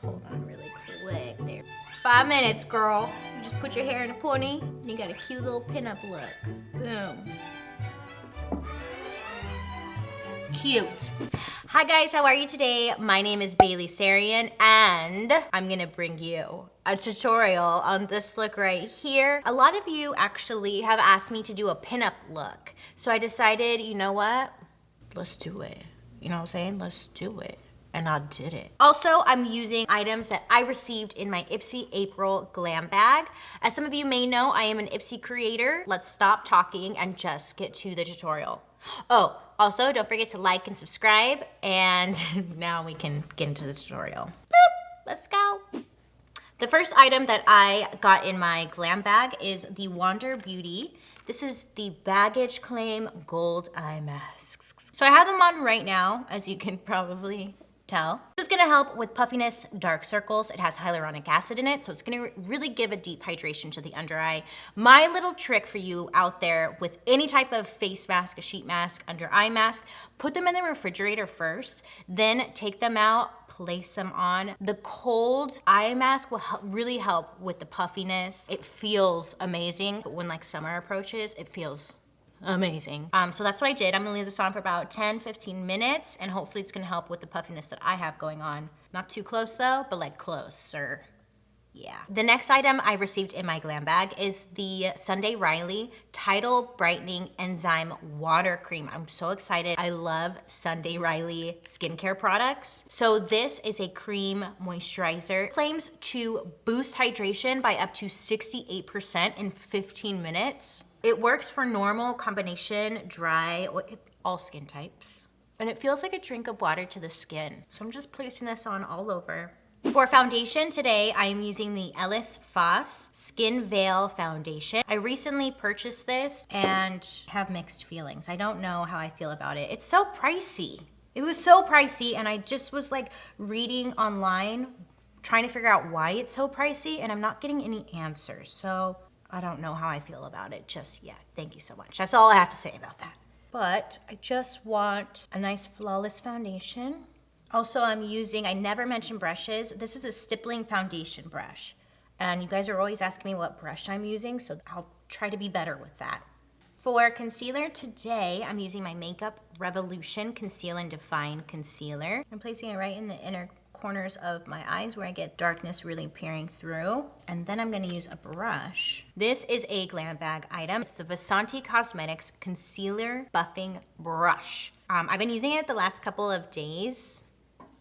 Hold on really quick there. 5 minutes, girl. You just put your hair in a pony, and you got a cute little pinup look. Boom. Cute. Hi guys, how are you today? My name is Sarian, and I'm gonna bring you a tutorial on this look right here. A lot of you actually have asked me to do a pinup look, so I decided, you know what? Let's do it. You know what I'm saying? Let's do it. And I did it. Also, I'm using items that I received in my IPSY April Glam bag. As some of you may know, I am an IPSY creator. Let's stop talking and just get to the tutorial. Oh, also don't forget to like and subscribe, and now we can get into the tutorial. Boop, let's go. The first item that I got in my Glam bag is the Wander Beauty. This is the Baggage Claim Gold Eye Masks. So I have them on right now, as you can probably tell. This is gonna help with puffiness, dark circles. It has hyaluronic acid in it, so it's gonna really give a deep hydration to the under eye. My little trick for you out there with any type of face mask, a sheet mask, under eye mask, put them in the refrigerator first, then take them out, place them on. The cold eye mask will really help with the puffiness. It feels amazing. But when like summer approaches, it feels amazing. So that's what I did. I'm gonna leave this on for about 10-15 minutes, and hopefully it's gonna help with the puffiness that I have going on. Not too close though, but like closer. Yeah. The next item I received in my Glam bag is the Sunday Riley Tidal Brightening Enzyme Water Cream. I'm so excited. I love Sunday Riley skincare products. So this is a cream moisturizer. Claims to boost hydration by up to 68% in 15 minutes. It works for normal, combination, dry, all skin types. And it feels like a drink of water to the skin. So I'm just placing this on all over. For foundation today, I am using the IPSY Skin Veil Foundation. I recently purchased this and have mixed feelings. I don't know how I feel about it. It's so pricey. It was so pricey, and I just was like reading online, trying to figure out why it's so pricey, and I'm not getting any answers. So I don't know how I feel about it just yet. Thank you so much. That's all I have to say about that. But I just want a nice flawless foundation. Also, I never mention brushes. This is a stippling foundation brush. And you guys are always asking me what brush I'm using, so I'll try to be better with that. For concealer today, I'm using my Makeup Revolution Conceal and Define Concealer. I'm placing it right in the inner corners of my eyes where I get darkness really peering through. And then I'm gonna use a brush. This is a Glam bag item. It's the Vasanti Cosmetics Concealer Buffing Brush. I've been using it the last couple of days.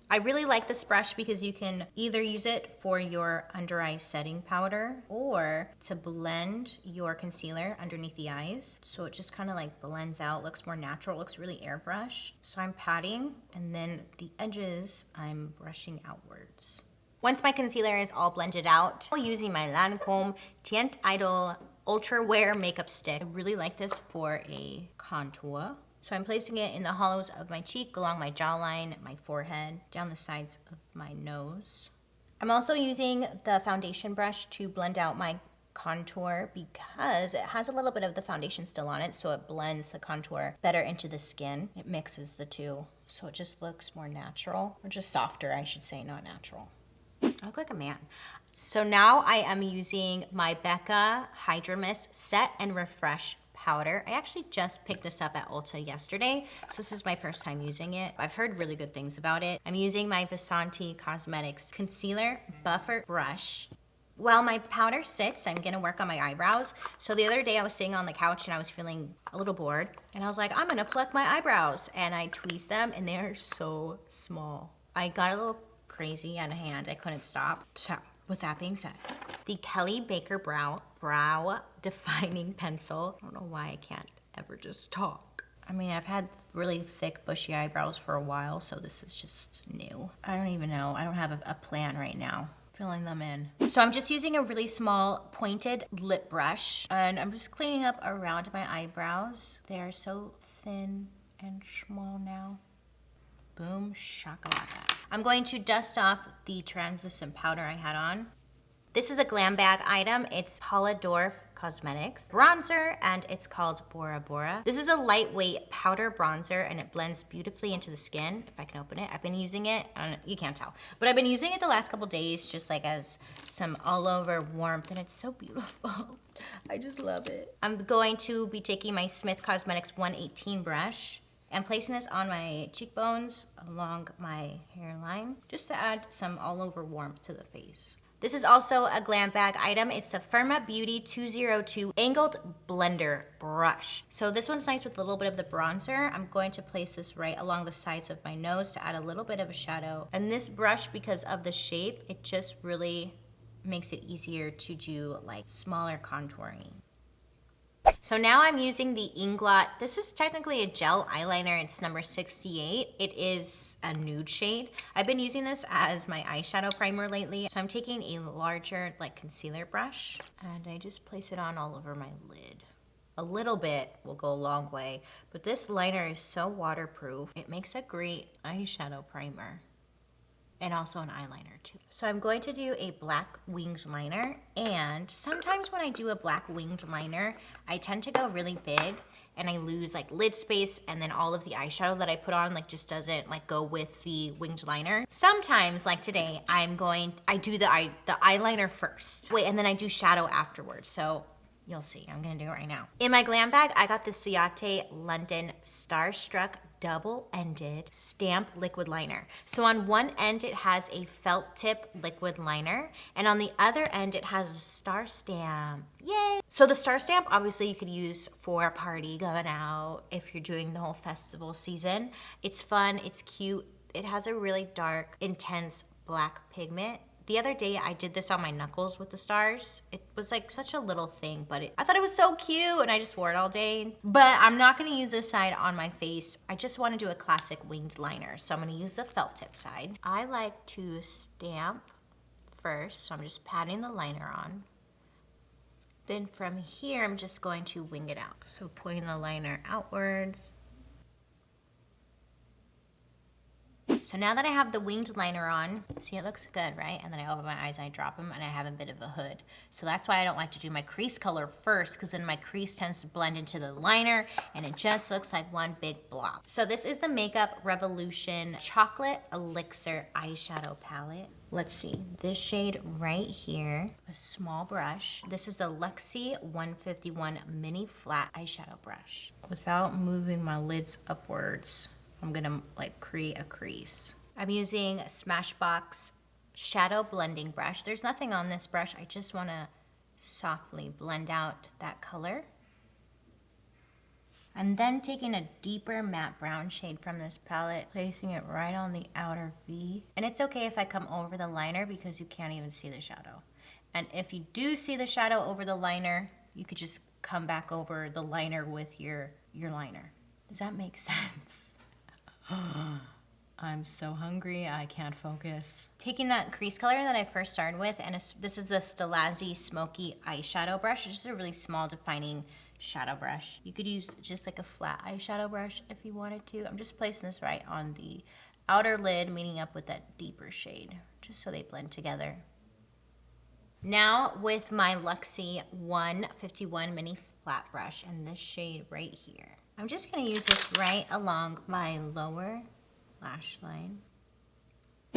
I really like this brush because you can either use it for your under eye setting powder or to blend your concealer underneath the eyes. So it just kind of like blends out, looks more natural, looks really airbrushed. So I'm patting, and then the edges I'm brushing outwards. Once my concealer is all blended out, I'm using my Lancome Teint Idole Ultra Wear Makeup Stick. I really like this for a contour. So I'm placing it in the hollows of my cheek, along my jawline, my forehead, down the sides of my nose. I'm also using the foundation brush to blend out my contour because it has a little bit of the foundation still on it, so it blends the contour better into the skin. It mixes the two, so it just looks more natural, or just softer, I should say, not natural. I look like a man. So now I am using my Becca Hidromis Set and Refresh powder. I actually just picked this up at Ulta yesterday, so this is my first time using it. I've heard really good things about it. I'm using my Vasanti Cosmetics Concealer Buffer Brush. While my powder sits, I'm gonna work on my eyebrows. So the other day I was sitting on the couch and I was feeling a little bored, and I was like, I'm gonna pluck my eyebrows, and I tweezed them, and they're so small. I got a little crazy out of hand. I couldn't stop. So with that being said, the Kelly Baker Brow Defining Pencil. I don't know why I can't ever just talk. I mean, I've had really thick, bushy eyebrows for a while, so this is just new. I don't even know. I don't have a plan right now. Filling them in. So I'm just using a really small pointed lip brush, and I'm just cleaning up around my eyebrows. They're so thin and small now. Boom shakalaka. I'm going to dust off the translucent powder I had on. This is a Glam bag item. It's Polidorf Cosmetics bronzer, and it's called Bora Bora. This is a lightweight powder bronzer, and it blends beautifully into the skin. If I can open it, I've been using it, you can't tell, but I've been using it the last couple days just like as some all over warmth, and it's so beautiful. I just love it. I'm going to be taking my Smith Cosmetics 118 brush and placing this on my cheekbones along my hairline just to add some all over warmth to the face. This is also a Glam bag item. It's the Firma Beauty 202 Angled Blender Brush. So this one's nice with a little bit of the bronzer. I'm going to place this right along the sides of my nose to add a little bit of a shadow. And this brush, because of the shape, it just really makes it easier to do like smaller contouring. So now I'm using the Inglot. This is technically a gel eyeliner. It's number 68. It is a nude shade. I've been using this as my eyeshadow primer lately. So I'm taking a larger like concealer brush and I just place it on all over my lid. A little bit will go a long way, but this liner is so waterproof. It makes a great eyeshadow primer. And also an eyeliner too. So I'm going to do a black winged liner, and sometimes when I do a black winged liner, I tend to go really big and I lose like lid space, and then all of the eyeshadow that I put on like just doesn't like go with the winged liner. Sometimes, like today, I do the eyeliner first. Wait, and then I do shadow afterwards. So you'll see, I'm gonna do it right now. In my Glam bag, I got the Ciate London Starstruck double-ended stamp liquid liner. So on one end it has a felt tip liquid liner, and on the other end it has a star stamp. Yay! So the star stamp obviously you could use for a party, going out, if you're doing the whole festival season. It's fun, it's cute, it has a really dark, intense black pigment. The other day I did this on my knuckles with the stars. It was like such a little thing, but I thought it was so cute and I just wore it all day. But I'm not gonna use this side on my face. I just wanna do a classic winged liner. So I'm gonna use the felt tip side. I like to stamp first, so I'm just patting the liner on. Then from here, I'm just going to wing it out. So pointing the liner outwards. So now that I have the winged liner on, see, it looks good, right? And then I open my eyes and I drop them and I have a bit of a hood. So that's why I don't like to do my crease color first, because then my crease tends to blend into the liner and it just looks like one big blob. So this is the Makeup Revolution Chocolate Elixir eyeshadow palette. Let's see, this shade right here, a small brush. This is the Luxie 151 mini flat eyeshadow brush. Without moving my lids upwards, I'm gonna like create a crease. I'm using Smashbox shadow blending brush. There's nothing on this brush. I just wanna softly blend out that color. I'm then taking a deeper matte brown shade from this palette, placing it right on the outer V. And it's okay if I come over the liner because you can't even see the shadow. And if you do see the shadow over the liner, you could just come back over the liner with your liner. Does that make sense? I'm so hungry, I can't focus. Taking that crease color that I first started with, and this is the Stilazzi Smoky Eyeshadow Brush. It's just a really small defining shadow brush. You could use just like a flat eyeshadow brush if you wanted to. I'm just placing this right on the outer lid, meeting up with that deeper shade, just so they blend together. Now with my Luxie 151 mini flat brush and this shade right here. I'm just gonna use this right along my lower lash line.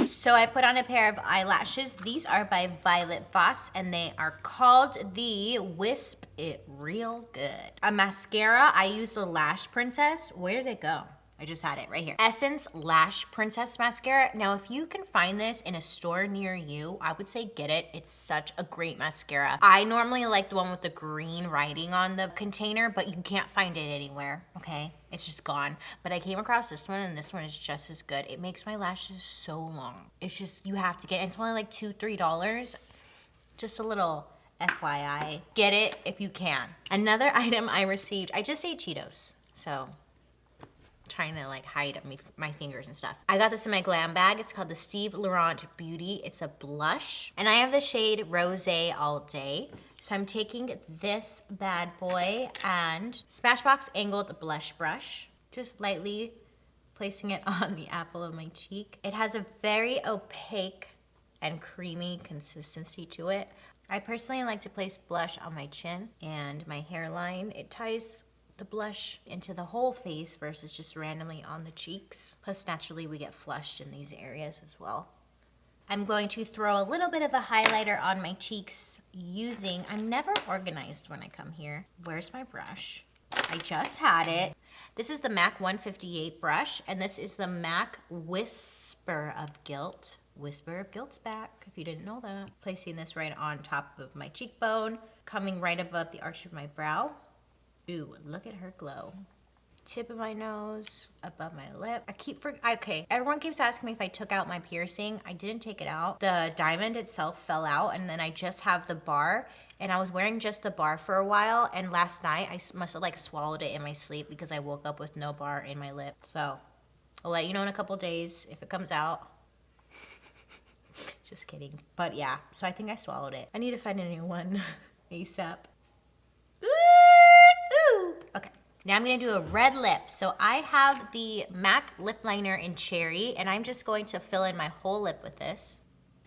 So I put on a pair of eyelashes. These are by Violet Voss and they are called the Wisp It Real Good. A mascara, I used a Lash Princess. Where did it go? I just had it right here. Essence Lash Princess Mascara. Now, if you can find this in a store near you, I would say get it. It's such a great mascara. I normally like the one with the green writing on the container, but you can't find it anywhere, okay? It's just gone. But I came across this one and this one is just as good. It makes my lashes so long. It's just, you have to get it. It's only like $2, $3. Just a little FYI. Get it if you can. Another item I received, I just ate Cheetos, so trying to like hide my fingers and stuff. I got this in my Glam bag. It's called the Steve Laurent Beauty. It's a blush. And I have the shade Rosé All Day. So I'm taking this bad boy and Smashbox Angled Blush Brush, just lightly placing it on the apple of my cheek. It has a very opaque and creamy consistency to it. I personally like to place blush on my chin and my hairline. It ties the blush into the whole face versus just randomly on the cheeks. Plus, naturally, we get flushed in these areas as well. I'm going to throw a little bit of a highlighter on my cheeks using, I'm never organized when I come here. Where's my brush? I just had it. This is the MAC 158 brush, and this is the MAC Whisper of Guilt. Whisper of Guilt's back, if you didn't know that. Placing this right on top of my cheekbone, coming right above the arch of my brow. Ooh, look at her glow. Tip of my nose, above my lip. Okay, everyone keeps asking me if I took out my piercing. I didn't take it out. The diamond itself fell out, and then I just have the bar, and I was wearing just the bar for a while, and last night I must have like swallowed it in my sleep because I woke up with no bar in my lip. So I'll let you know in a couple days if it comes out. Just kidding. But yeah, so I think I swallowed it. I need to find a new one ASAP. Ooh. Okay. Now I'm gonna do a red lip. So I have the MAC lip liner in Cherry, and I'm just going to fill in my whole lip with this.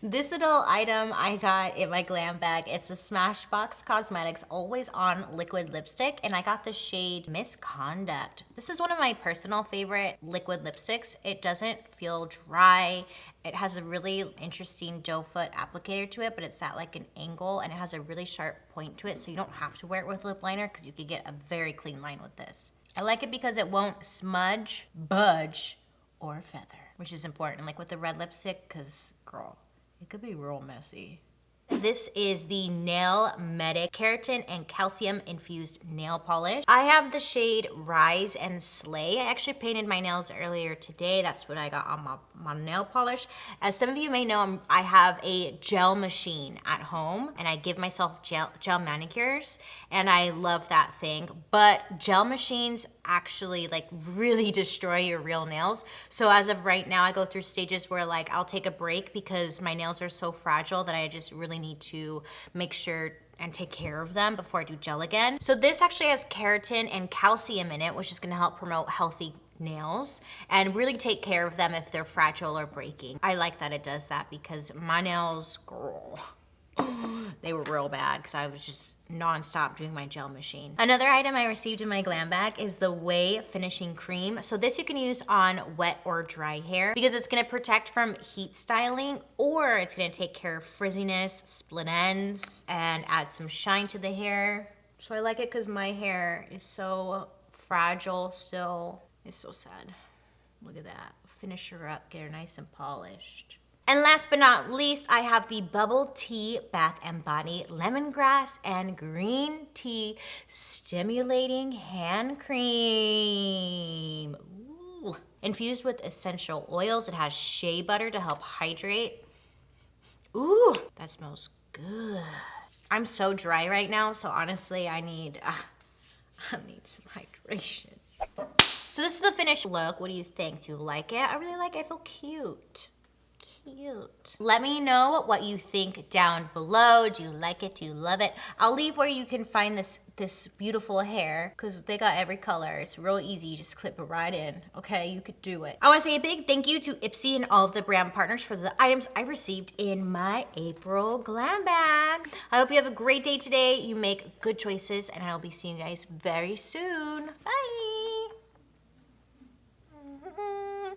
This little item I got in my Glam bag. It's the Smashbox Cosmetics Always On Liquid Lipstick, and I got the shade Misconduct. This is one of my personal favorite liquid lipsticks. It doesn't feel dry. It has a really interesting doe foot applicator to it, but it's at like an angle, and it has a really sharp point to it, so you don't have to wear it with lip liner because you could get a very clean line with this. I like it because it won't smudge, budge, or feather, which is important, like with the red lipstick, because girl, it could be real messy. This is the Nail Medic Keratin and Calcium Infused Nail Polish. I have the shade Rise and Slay. I actually painted my nails earlier today. That's what I got on my nail polish. As some of you may know, I have a gel machine at home, and I give myself gel manicures, and I love that thing. But gel machines actually like really destroy your real nails. So as of right now, I go through stages where like I'll take a break because my nails are so fragile that I just really need to make sure and take care of them before I do gel again. So this actually has keratin and calcium in it, which is gonna help promote healthy nails and really take care of them if they're fragile or breaking. I like that it does that because my nails, girl, they were real bad because I was just non-stop doing my gel machine. Another item I received in my Glam bag is the Way Finishing Cream. So this you can use on wet or dry hair because it's gonna protect from heat styling, or it's gonna take care of frizziness, split ends, and add some shine to the hair. So I like it because my hair is so fragile still. It's so sad. Look at that. Finish her up, get her nice and polished. And last but not least, I have the Bubble Tea Bath and Body Lemongrass and Green Tea Stimulating Hand Cream. Ooh. Infused with essential oils. It has shea butter to help hydrate. Ooh, that smells good. I'm so dry right now, so honestly, I need some hydration. So this is the finished look. What do you think? Do you like it? I really like it. I feel cute. Cute. Let me know what you think down below. Do you like it? Do you love it? I'll leave where you can find this beautiful hair because they got every color. It's real easy. You just clip it right in. Okay, you could do it. I want to say a big thank you to IPSY and all of the brand partners for the items I received in my April Glam bag. I hope you have a great day today. You make good choices, and I'll be seeing you guys very soon.